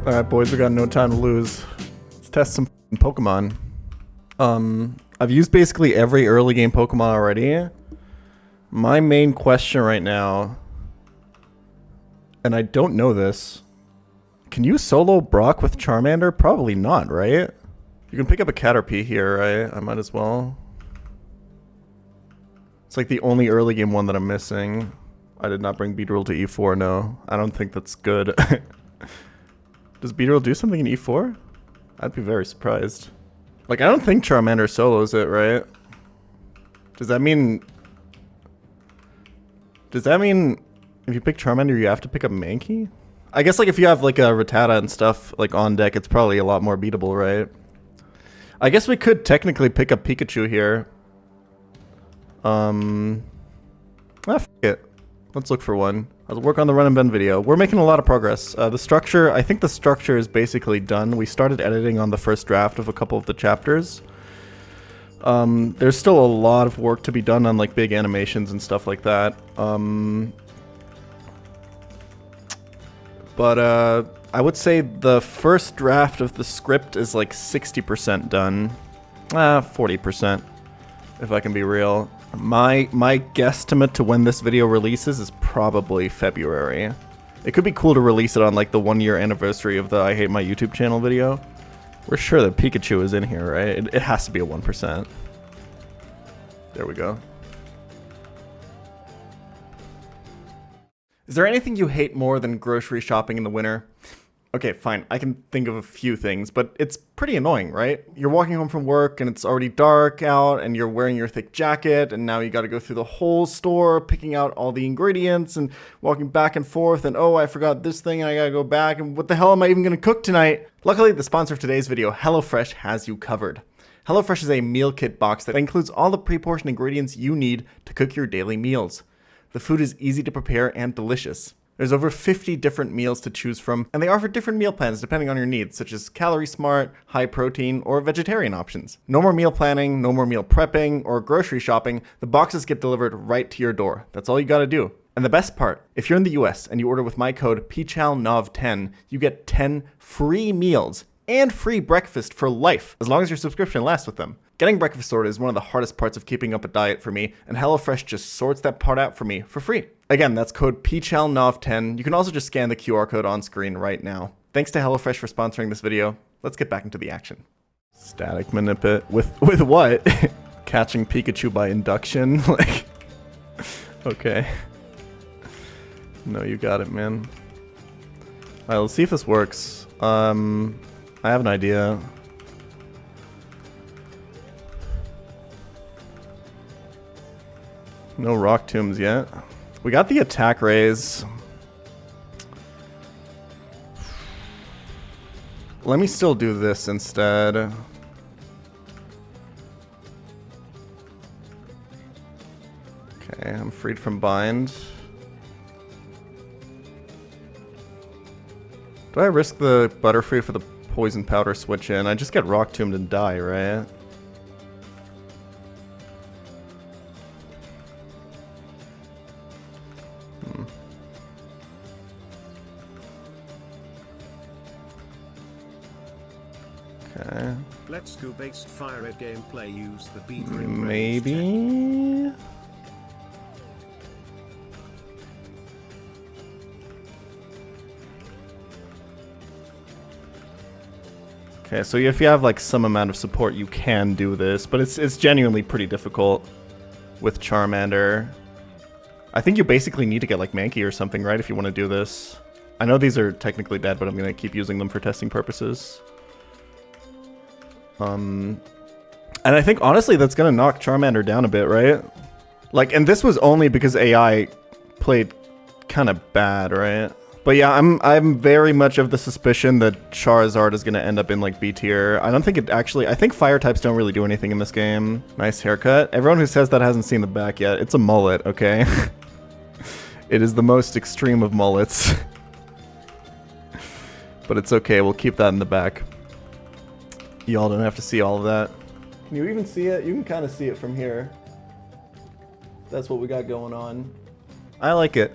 Alright, boys, we got no time to lose. Let's test some Pokemon. I've used basically every early game Pokemon already. My main question right now, and I don't know this, can you solo Brock with Charmander? Probably not, right? You can pick up a Caterpie here, right? I might as well. It's like the only early game one that I'm missing. I did not bring Beedrill to E4, no. I don't think that's good. Does Beedrill do something in E4? I'd be very surprised. Like, I don't think Charmander solos it, right? Does that mean if you pick Charmander, you have to pick up Mankey? I guess, like, if you have, like, a Rattata and stuff, like, on deck, it's probably a lot more beatable, right? I guess we could technically pick up Pikachu here. F it. Let's look for one. I'll work on the run and bend video. We're making a lot of progress. The structure, I think the structure is basically done. We started editing on the first draft of a couple of the chapters. There's still a lot of work to be done on like big animations and stuff like that. But I would say the first draft of the script is like 60% done. 40%, if I can be real. My guesstimate to when this video releases is probably February. It could be cool to release it on like the 1-year anniversary of the I Hate My YouTube channel video. We're sure that Pikachu is in here, right? It has to be a 1%. There we go. Is there anything you hate more than grocery shopping in the winter? Okay, fine. I can think of a few things, but it's pretty annoying, right? You're walking home from work and it's already dark out and you're wearing your thick jacket and now you got to go through the whole store picking out all the ingredients and walking back and forth and oh, I forgot this thing and I got to go back and what the hell am I even going to cook tonight? Luckily, the sponsor of today's video, HelloFresh, has you covered. HelloFresh is a meal kit box that includes all the pre-portioned ingredients you need to cook your daily meals. The food is easy to prepare and delicious. There's over 50 different meals to choose from, and they offer different meal plans depending on your needs, such as calorie smart, high protein, or vegetarian options. No more meal planning, no more meal prepping, or grocery shopping. The boxes get delivered right to your door. That's all you gotta do. And the best part, if you're in the US and you order with my code pchalnov10, you get 10 free meals and free breakfast for life, as long as your subscription lasts with them. Getting breakfast sorted is one of the hardest parts of keeping up a diet for me, and HelloFresh just sorts that part out for me for free. Again, that's code pchalnov10. You can also just scan the QR code on screen right now. Thanks to HelloFresh for sponsoring this video. Let's get back into the action. Static manipulate with what? Catching Pikachu by induction? Like, okay. No, you got it, man. Alright, let's see if this works. I have an idea. No rock tombs yet. We got the attack raise. Let me still do this instead. Okay, I'm freed from bind. Do I risk the Butterfree for the poison powder switch in? I just get rock tombed and die, right? Okay. Let's go base FireRed gameplay. Use the beat. Maybe. Okay, so if you have like some amount of support, you can do this, but it's genuinely pretty difficult with Charmander. I think you basically need to get like Mankey or something, right, if you want to do this. I know these are technically dead, but I'm gonna keep using them for testing purposes. And I think honestly that's gonna knock Charmander down a bit, right? Like, and this was only because AI played kind of bad, right? But yeah, I'm very much of the suspicion that Charizard is gonna end up in like B tier. I don't think it actually. I think fire types don't really do anything in this game. Nice haircut. Everyone who says that hasn't seen the back yet. It's a mullet, okay? It is the most extreme of mullets. But it's okay. We'll keep that in the back. Y'all don't have to see all of that. Can you even see it? You can kind of see it from here. That's what we got going on. I like it.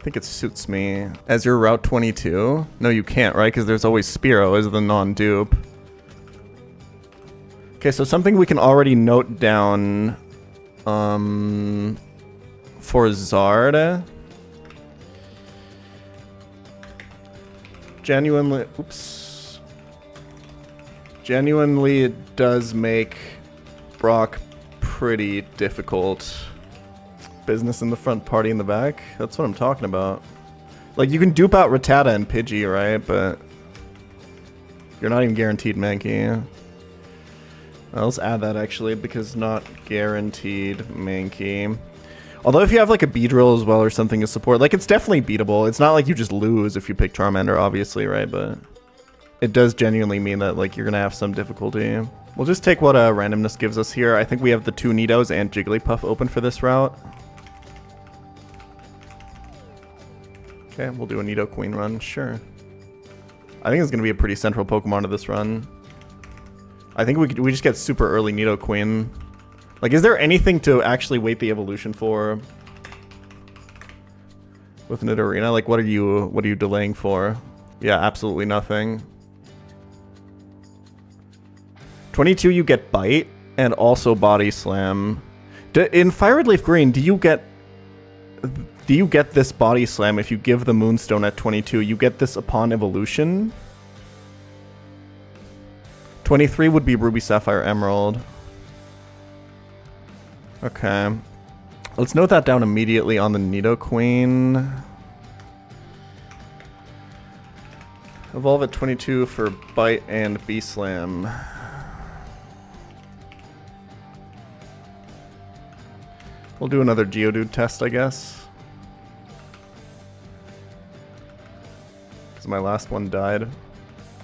I think it suits me. As your Route 22? No, you can't, right? Because there's always Spearow as the non-dupe. Okay, so something we can already note down for Zard. Genuinely, oops. Genuinely, it does make Brock pretty difficult. Business in the front, party in the back. That's what I'm talking about. Like, you can dupe out Rattata and Pidgey, right? But you're not even guaranteed Mankey. Let's add that, actually, because not guaranteed Mankey. Although if you have, like, a Beedrill as well or something to support, like, it's definitely beatable. It's not like you just lose if you pick Charmander, obviously, right? But it does genuinely mean that, like, you're gonna have some difficulty. We'll just take what randomness gives us here. I think we have the 2 Nidos and Jigglypuff open for this route. Okay, we'll do a Nido Queen run, sure. I think it's going to be a pretty central Pokemon to this run. I think we just get super early Nido Queen. Like, is there anything to actually wait the evolution for with Nidorina? Like, what are you delaying for? Yeah, absolutely nothing. 22, you get Bite and also Body Slam. In FireRed Leaf Green, do you get this Body Slam if you give the Moonstone at 22? You get this upon evolution? 23 would be Ruby, Sapphire, Emerald. Okay. Let's note that down immediately on the Nidoqueen. Evolve at 22 for Bite and B-Slam. We'll do another Geodude test, I guess. Because my last one died.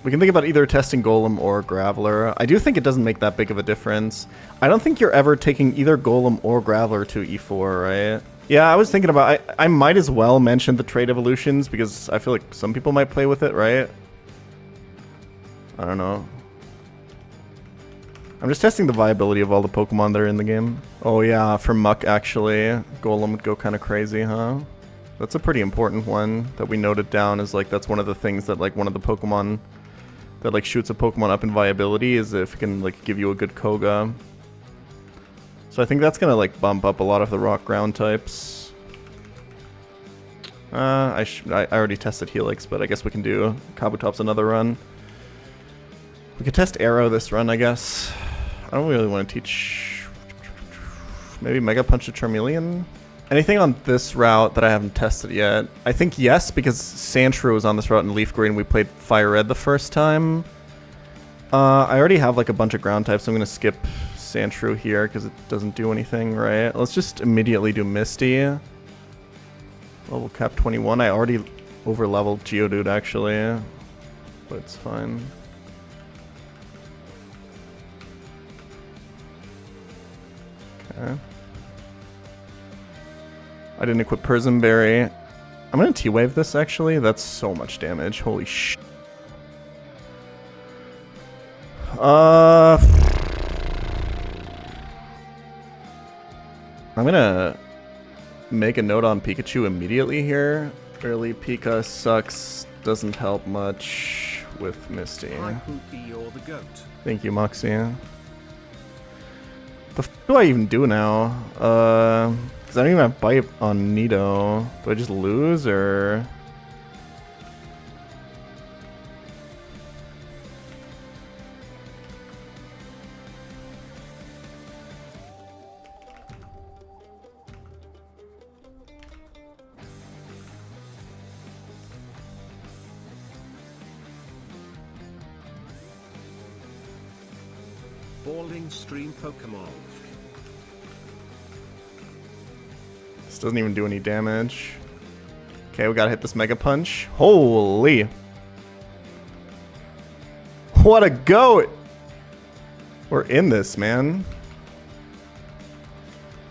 We can think about either testing Golem or Graveler. I do think it doesn't make that big of a difference. I don't think you're ever taking either Golem or Graveler to E4, right? Yeah, I was thinking about... I might as well mention the trait evolutions because I feel like some people might play with it, right? I don't know. I'm just testing the viability of all the Pokemon that are in the game. Oh yeah, for Muck actually, Golem would go kind of crazy, huh? That's a pretty important one that we noted down as like that's one of the things that like one of the Pokemon that like shoots a Pokemon up in viability is if it can like give you a good Koga. So I think that's gonna like bump up a lot of the rock ground types. I already tested Helix, but I guess we can do Kabutops another run. We could test Arrow this run, I guess. I don't really want to teach... Maybe Mega Punch to Charmeleon? Anything on this route that I haven't tested yet? I think yes, because Sandshrew was on this route in Leaf Green. We played FireRed the first time. I already have like a bunch of ground types, so I'm going to skip Sandshrew here because it doesn't do anything, right? Let's just immediately do Misty. Level cap 21. I already over-leveled Geodude, actually. But it's fine. Okay. I didn't equip Prism Berry. I'm gonna T-Wave this, actually. That's so much damage. Holy sh... I'm gonna make a note on Pikachu immediately here. Early Pika sucks. Doesn't help much with Misty. Hi, Poopy, you're the goat. Thank you, Moxie. The f do I even do now? Because I don't even have Bite on Nido. Do I just lose, or...? Balling stream Pokemon. This doesn't even do any damage. Okay, we gotta hit this Mega Punch. Holy! What a goat! We're in this, man.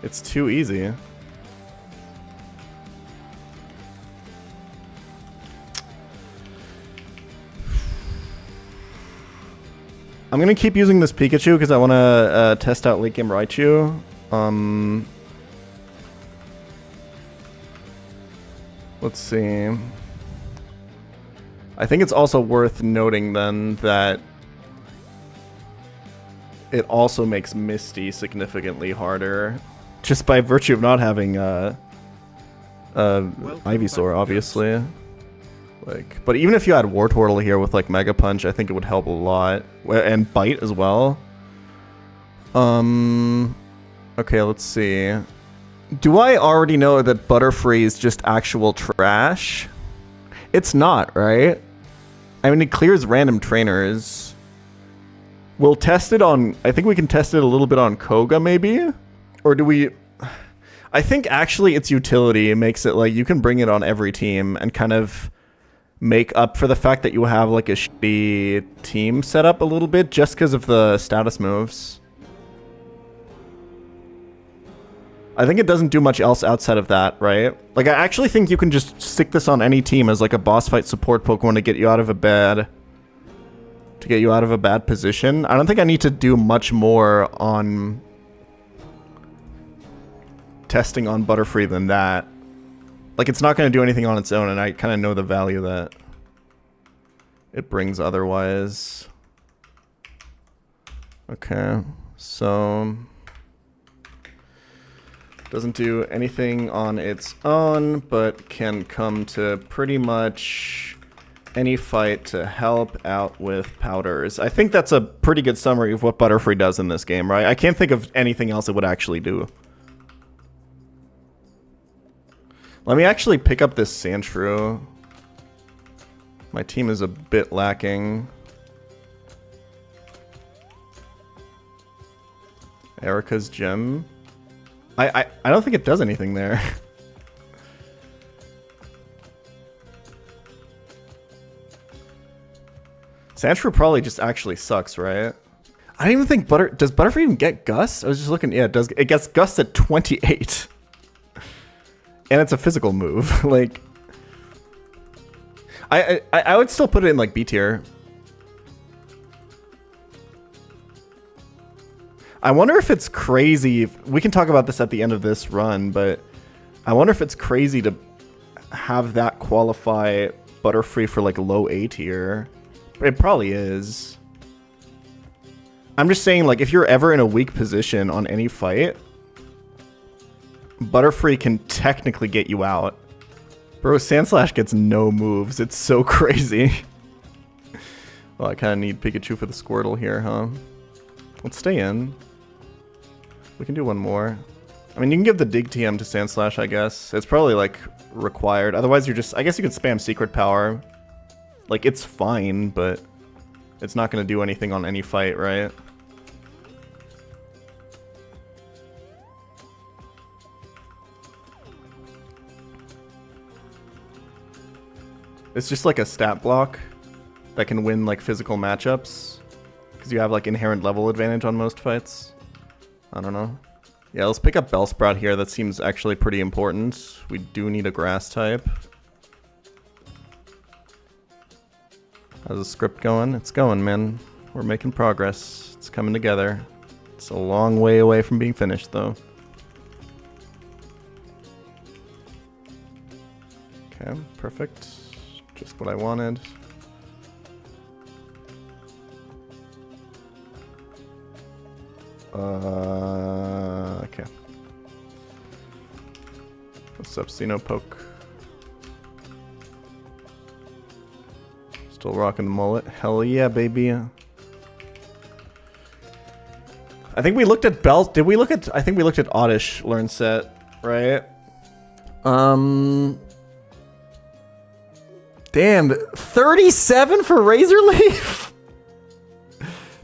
It's too easy. I'm gonna keep using this Pikachu because I want to test out late game Raichu. Let's see. I think it's also worth noting then that it also makes Misty significantly harder, just by virtue of not having Ivysaur, obviously. Like, but even if you had Wartortle here with like Mega Punch, I think it would help a lot, and Bite as well. Okay, let's see. Do I already know that Butterfree is just actual trash? It's not, right? I mean, it clears random trainers. We'll test it on... I think we can test it a little bit on Koga, maybe? Or do we... I think actually its utility makes it like you can bring it on every team and kind of make up for the fact that you have like a shitty team set up a little bit just because of the status moves. I think it doesn't do much else outside of that, right? Like, I actually think you can just stick this on any team as like a boss fight support Pokemon to get you out of a bad... position. I don't think I need to do much more on testing on Butterfree than that. Like, it's not going to do anything on its own, and I kind of know the value that it brings otherwise. Okay, so... doesn't do anything on its own, but can come to pretty much any fight to help out with powders. I think that's a pretty good summary of what Butterfree does in this game, right? I can't think of anything else it would actually do. Let me actually pick up this Sandshrew. My team is a bit lacking. Erica's gem. I don't think it does anything there. Sandshrew probably just actually sucks, right? I don't even think does Butterfree even get Gust? I was just looking. Yeah, it does. It gets Gust at 28. And it's a physical move. Like, I would still put it in like B tier. I wonder if it's crazy. We can talk about this at the end of this run, but I wonder if it's crazy to have that qualify Butterfree for like low A tier. It probably is. I'm just saying, like, if you're ever in a weak position on any fight, Butterfree can technically get you out. Bro, Sandslash gets no moves. It's so crazy. Well, I kind of need Pikachu for the Squirtle here, huh? Let's stay in. We can do one more. I mean, you can give the Dig TM to Sandslash, I guess. It's probably, like, required. Otherwise, you're just... I guess you could spam Secret Power. Like, it's fine, but it's not going to do anything on any fight, right? It's just like a stat block that can win, like, physical matchups. Because you have, like, inherent level advantage on most fights. I don't know. Yeah, let's pick up Bellsprout here. That seems actually pretty important. We do need a grass type. How's the script going? It's going, man. We're making progress. It's coming together. It's a long way away from being finished, though. Okay, perfect. Just what I wanted. Okay. What's up, Xenopoke? Still rocking the mullet. Hell yeah, baby. I think we looked at Bell. Did we look at... I think we looked at Oddish learn set, right? Damn, 37 for Razor Leaf?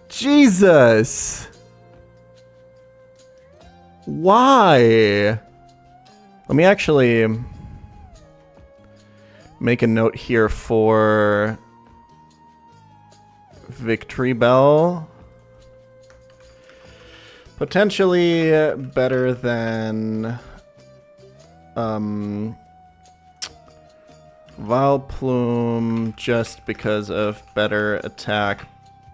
Jesus. Why? Let me actually make a note here for Victory Bell. Potentially better than Vileplume just because of better attack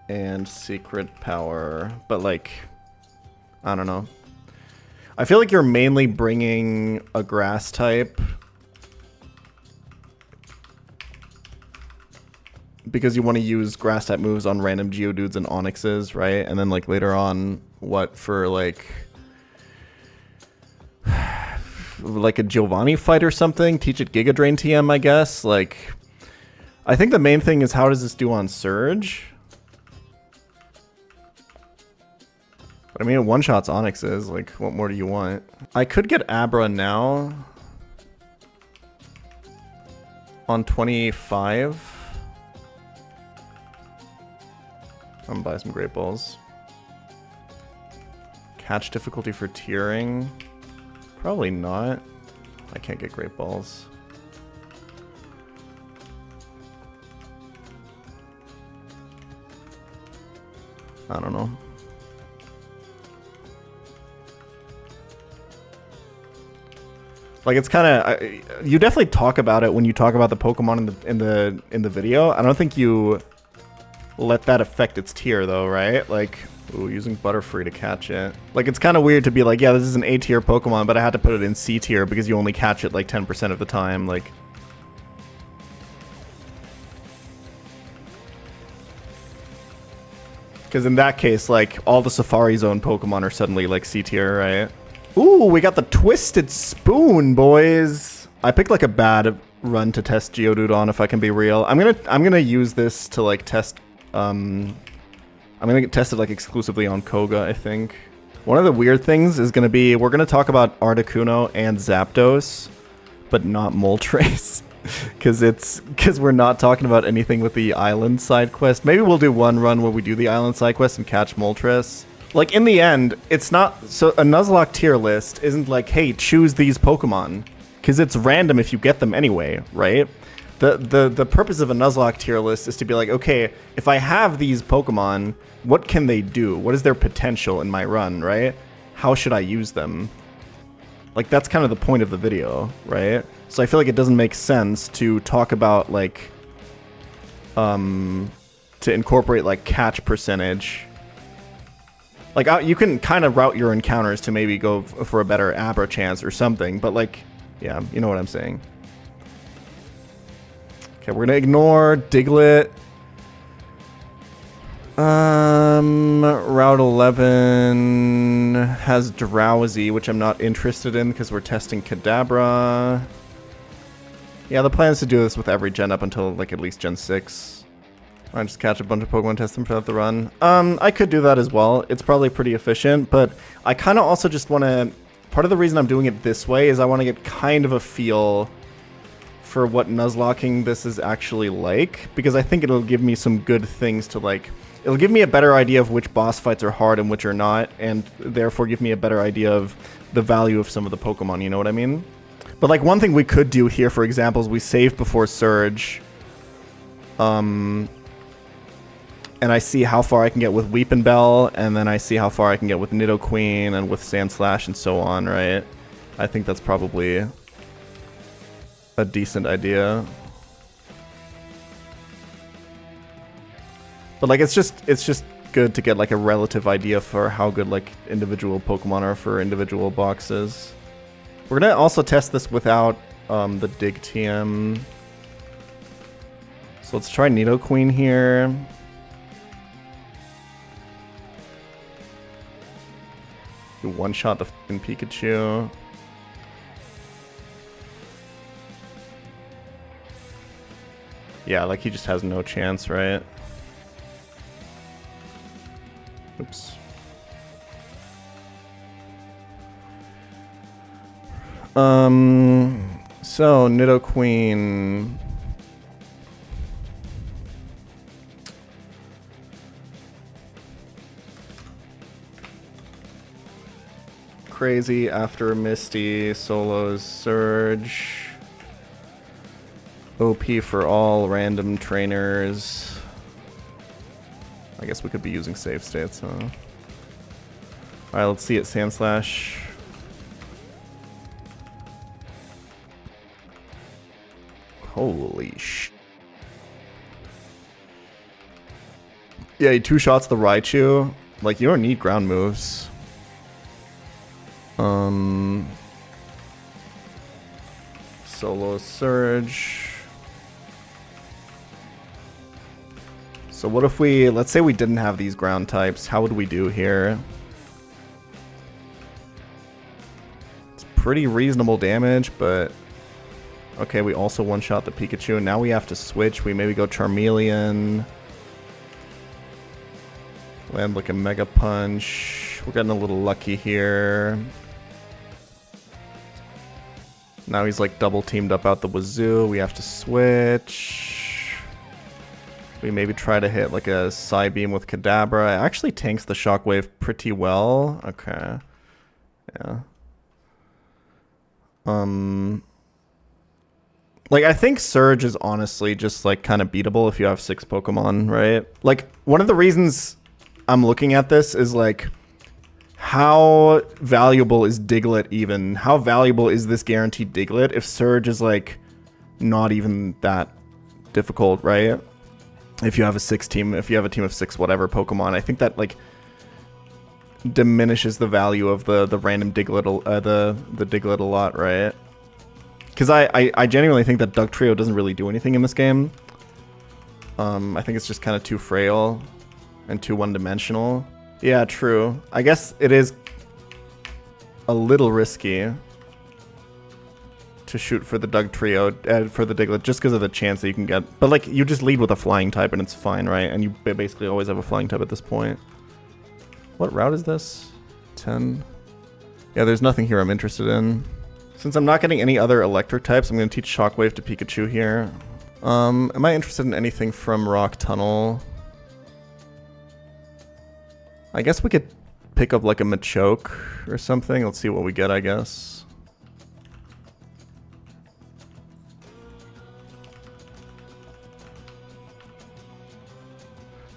and secret power. But like, I don't know. I feel like you're mainly bringing a grass type because you want to use grass type moves on random Geodudes and Onyxes, right? And then like later on, what for like a Giovanni fight or something? Teach it Giga Drain TM, I guess. Like, I think the main thing is how does this do on Surge? But I mean, it one-shots Onyxes. Like, what more do you want? I could get Abra now on 25. I'm gonna buy some Great Balls. Catch difficulty for tiering. Probably not. I can't get Great Balls. I don't know. Like, it's kind of you definitely talk about it when you talk about the Pokemon in the video. I don't think you let that affect its tier though, right? Like, ooh, using Butterfree to catch it. Like, it's kind of weird to be like, yeah, this is an A tier Pokemon, but I had to put it in C tier because you only catch it like 10% of the time. Like, because in that case, like, all the Safari Zone Pokemon are suddenly like C tier, right? Ooh, we got the Twisted Spoon, boys. I picked like a bad run to test Geodude on, if I can be real. I'm gonna use this to like test. I'm gonna get tested like exclusively on Koga, I think. One of the weird things is gonna be we're gonna talk about Articuno and Zapdos, but not Moltres. Because we're not talking about anything with the island side quest. Maybe we'll do one run where we do the island side quest and catch Moltres. Like, in the end, it's not... So, a Nuzlocke tier list isn't like, hey, choose these Pokemon. Because it's random if you get them anyway, right? The purpose of a Nuzlocke tier list is to be like, okay, if I have these Pokemon, what can they do? What is their potential in my run, right? How should I use them? Like, that's kind of the point of the video, right? So I feel like it doesn't make sense to talk about, like... to incorporate, like, catch percentage... Like, you can kind of route your encounters to maybe go for a better Abra chance or something, but, like, yeah, you know what I'm saying. Okay, we're gonna ignore Diglett. Route 11 has Drowsy, which I'm not interested in because we're testing Kadabra. Yeah, the plan is to do this with every gen up until, like, at least Gen 6. I just catch a bunch of Pokemon, test them throughout the run. I could do that as well. It's probably pretty efficient, but I kind of also just want to... Part of the reason I'm doing it this way is I want to get kind of a feel for what Nuzlocking this is actually like, because I think it'll give me some good things to, like... It'll give me a better idea of which boss fights are hard and which are not, and therefore give me a better idea of the value of some of the Pokemon, you know what I mean? But, like, one thing we could do here, for example, is we save before Surge. And I see how far I can get with Weepinbell, and then I see how far I can get with Nidoqueen and with Sandslash and so on, right? I think that's probably a decent idea. But like, it's just good to get like a relative idea for how good like individual Pokemon are for individual boxes. We're gonna also test this without the Dig TM. So let's try Nidoqueen here. You one-shot the fucking Pikachu. Yeah, like he just has no chance, right? Oops. So Nidoqueen. Crazy after Misty, Solo's Surge. OP for all random trainers. I guess we could be using save states, huh? Alright, let's see it, Sandslash. Holy sh... Yeah, he two shots the Raichu. Like, you don't need ground moves. Solo Surge. So what if we, let's say we didn't have these ground types, how would we do here? It's pretty reasonable damage, but okay, we also one-shot the Pikachu, and now we have to switch. We maybe go Charmeleon. Land like a Mega Punch. We're getting a little lucky here. Now he's like double teamed up out the wazoo. We have to switch. We maybe try to hit like a Psybeam with Kadabra. It actually tanks the Shockwave pretty well. Okay. Yeah. Like, I think Surge is honestly just like kind of beatable if you have 6 Pokemon, right? Like, one of the reasons I'm looking at this is like, how valuable is Diglett even? How valuable is this guaranteed Diglett if Surge is like not even that difficult, right? If you have a 6 team, if you have a team of 6 whatever Pokemon, I think that like diminishes the value of the random Diglett, the Diglett a lot, right? Because I genuinely think that Dugtrio doesn't really do anything in this game. I think it's just kind of too frail and too one-dimensional. Yeah, true. I guess it is a little risky to shoot for the Dugtrio, for the Diglett, just because of the chance that you can get. But like, you just lead with a flying type and it's fine, right? And you basically always have a flying type at this point. What route is this? 10? Yeah, there's nothing here I'm interested in. Since I'm not getting any other electric types, I'm going to teach Shockwave to Pikachu here. Am I interested in anything from Rock Tunnel? I guess we could pick up like a Machoke or something. Let's see what we get, I guess.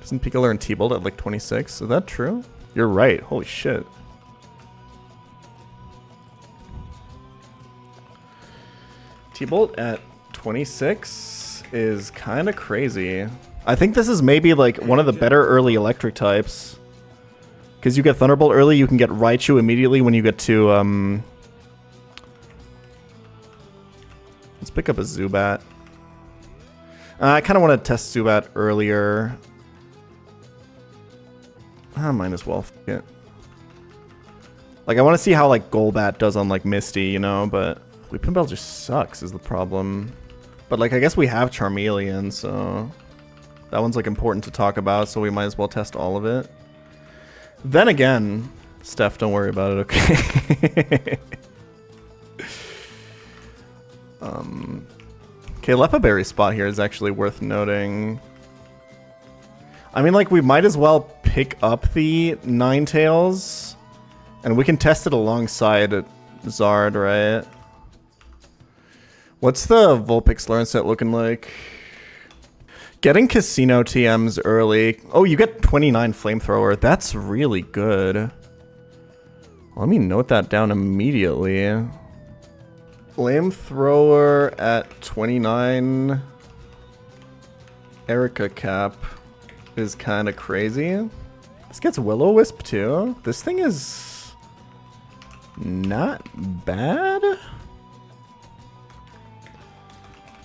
Doesn't Pika learn T-Bolt at like 26? Is that true? You're right. Holy shit. T-Bolt at 26 is kind of crazy. I think this is maybe like one of the better early electric types. Because you get Thunderbolt early, you can get Raichu immediately when you get to, let's pick up a Zubat. I kind of want to test Zubat earlier. Might as well, f it. Like, I want to see how, like, Golbat does on, like, Misty, you know, but Weeping Bell just sucks is the problem. But, like, I guess we have Charmeleon, so that one's, like, important to talk about, so we might as well test all of it. Then again, Steph, don't worry about it, okay? Okay, Lepaberry's spot here is actually worth noting. I mean, like, we might as well pick up the Ninetales, and we can test it alongside Zard, right? What's the Vulpix learn set looking like? Getting Casino TMs early. Oh, you get 29 Flamethrower. That's really good. Let me note that down immediately. Flamethrower at 29. Erica cap is kind of crazy. This gets Will-O-Wisp too. This thing is not bad.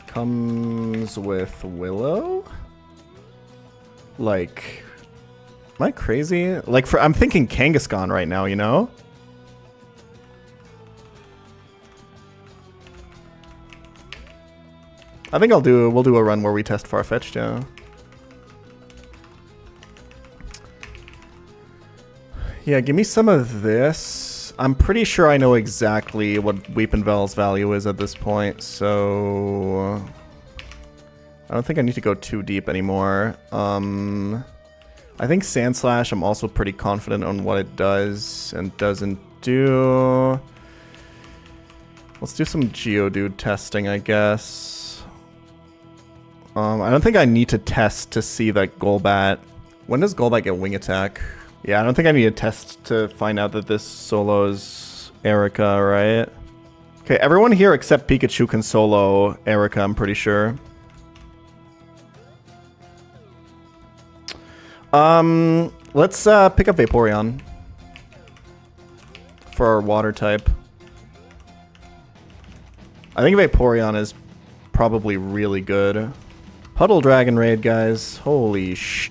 Comes with Willow. Like, am I crazy? Like, I'm thinking Kangaskhan right now, you know? I think we'll do a run where we test Farfetch'd, yeah. Yeah, give me some of this. I'm pretty sure I know exactly what Weepinbell's value is at this point, so I don't think I need to go too deep anymore. I think Sandslash, I'm also pretty confident on what it does and doesn't do. Let's do some Geodude testing, I guess. I don't think I need to test to see that Golbat. When does Golbat get Wing Attack? Yeah, I don't think I need a test to find out that this solos Erica, right? Okay, everyone here except Pikachu can solo Erica, I'm pretty sure. Let's pick up Vaporeon for our water type. I think Vaporeon is probably really good. Puddle Dragon raid, guys. Holy sh...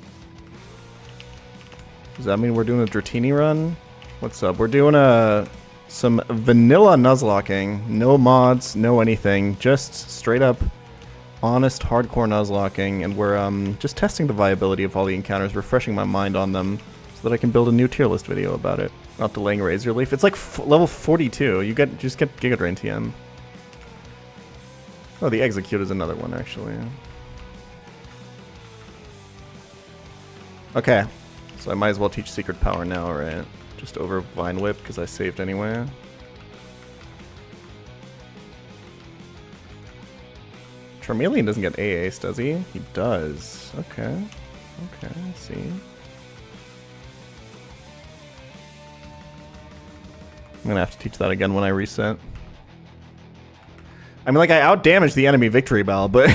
Does that mean we're doing a Dratini run? What's up? We're doing some vanilla Nuzlocking. No mods, no anything. Just straight up honest hardcore Nuzlocking. And we're just testing the viability of all the encounters, refreshing my mind on them so that I can build a new tier list video about it. Not delaying Razor Leaf. It's like level 42. You just get Giga Drain TM. Oh, the Execute is another one, actually. Okay. So I might as well teach Secret Power now, right? Just over Vine Whip, because I saved anyway. Charmeleon doesn't get A-Ace, does he? He does. Okay. Okay, I see. I'm gonna have to teach that again when I reset. I mean, like, I outdamaged the enemy Victory Bell, but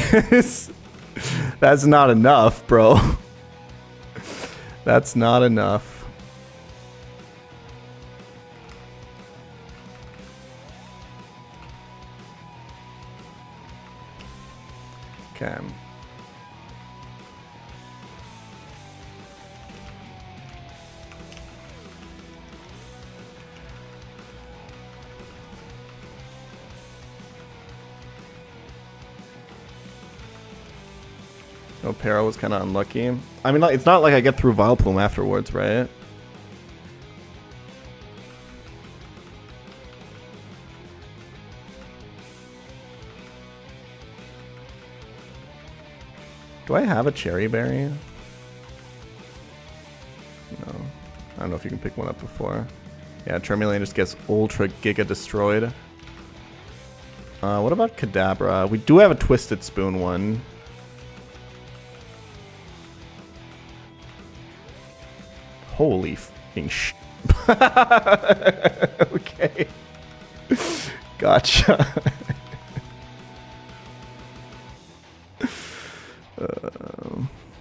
that's not enough, bro. That's not enough. Okay. No, Para was kind of unlucky. I mean, like, it's not like I get through Vileplume afterwards, right? Do I have a Cherry Berry? No. I don't know if you can pick one up before. Yeah, Charmeleon just gets Ultra Giga Destroyed. What about Kadabra? We do have a Twisted Spoon one. Holy f***ing sh... Okay. Gotcha.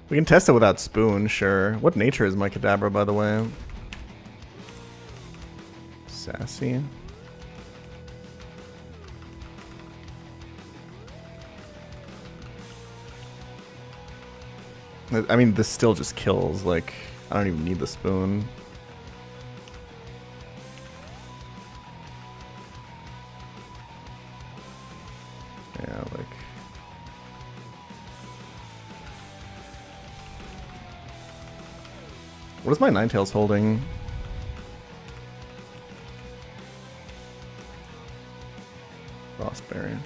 We can test it without Spoon, sure. What nature is my Kadabra, by the way? Sassy. I mean, this still just kills, like... I don't even need the Spoon. Yeah, like... What is my Ninetales holding? Frostberry.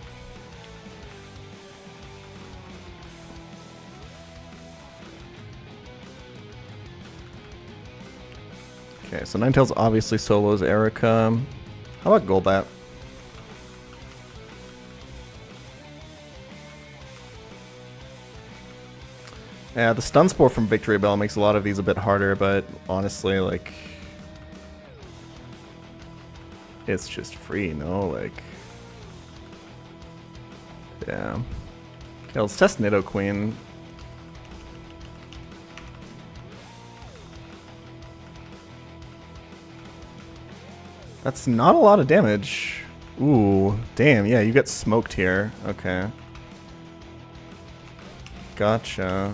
Okay, so Ninetales obviously solos Erica. How about Golbat? Yeah, the Stun Spore from Victory Bell makes a lot of these a bit harder, but honestly, like... It's just free, no? Like... Yeah. Okay, let's test Nidoqueen. That's not a lot of damage. Ooh, damn, yeah, you get smoked here. Okay. Gotcha.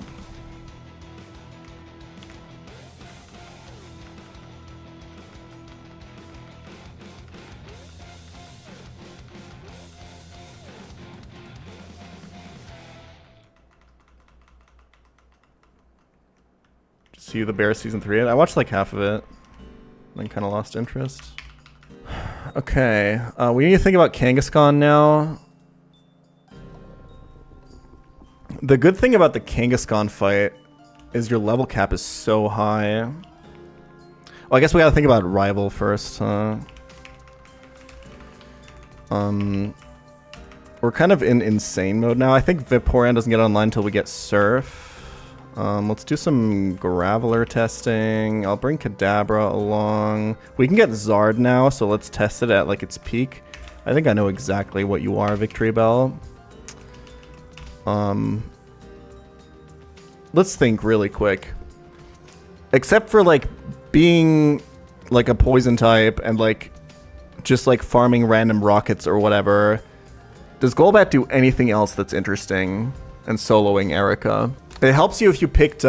See you the Bear Season 3. I watched like half of it. Then kind of lost interest. Okay, we need to think about Kangaskhan now. The good thing about the Kangaskhan fight is your level cap is so high. Well, I guess we gotta think about Rival first, huh? We're kind of in insane mode now. I think Vaporeon doesn't get online until we get Surf. Let's do some Graveler testing. I'll bring Kadabra along. We can get Zard now, so let's test it at like its peak. I think I know exactly what you are, Victory Bell. Let's think really quick. Except for like being like a poison type and like just like farming random rockets or whatever. Does Golbat do anything else that's interesting? and soloing Erica. It helps you if you picked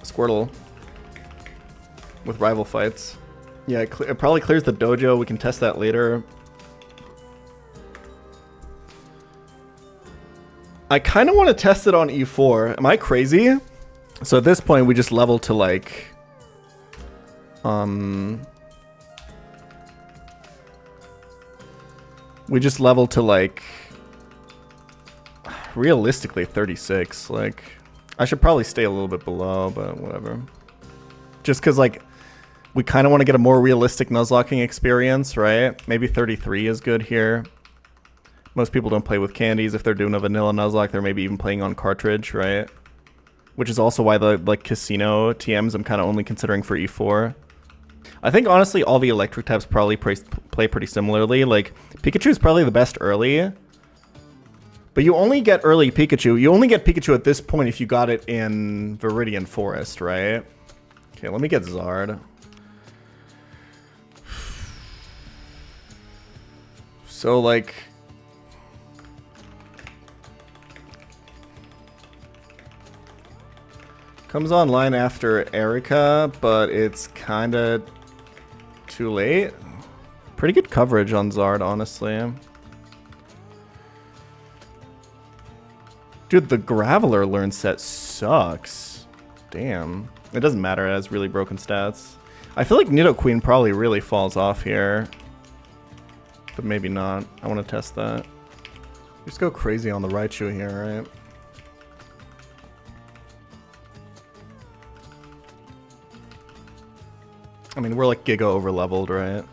Squirtle with rival fights. Yeah, it probably clears the dojo. We can test that later. I kind of want to test it on E4. Am I crazy? So at this point, we just level to like... We just level to like... Realistically, 36. Like, I should probably stay a little bit below, but whatever. Just because, like, we kind of want to get a more realistic Nuzlocking experience, right? Maybe 33 is good here. Most people don't play with candies. If they're doing a vanilla Nuzlocke, they're maybe even playing on cartridge, right? Which is also why the like casino TMs I'm kind of only considering for E4. I think honestly all the electric types probably play pretty similarly. Like Pikachu is probably the best early. But you only get early Pikachu. You only get Pikachu at this point if you got it in Viridian Forest, right? Okay, let me get Zard. So like... Comes online after Erica, but it's kind of too late. Pretty good coverage on Zard, honestly. Dude, the Graveler learn set sucks. Damn. It doesn't matter, it has really broken stats. I feel like Nidoqueen probably really falls off here. But maybe not. I want to test that. Just go crazy on the Raichu here, right? I mean, we're like giga over leveled, right?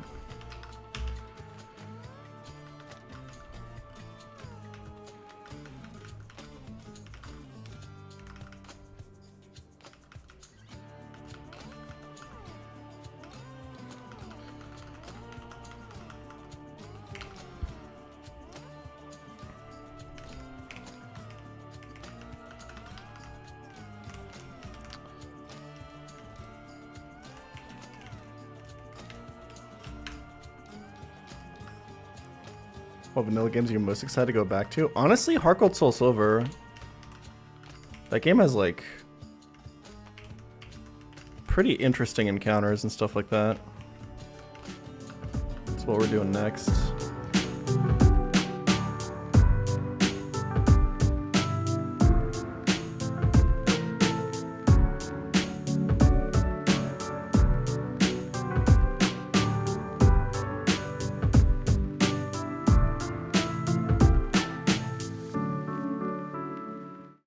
What vanilla games are you most excited to go back to? Honestly, Heart Gold Soul Silver. That game has like pretty interesting encounters and stuff like that. That's what we're doing next.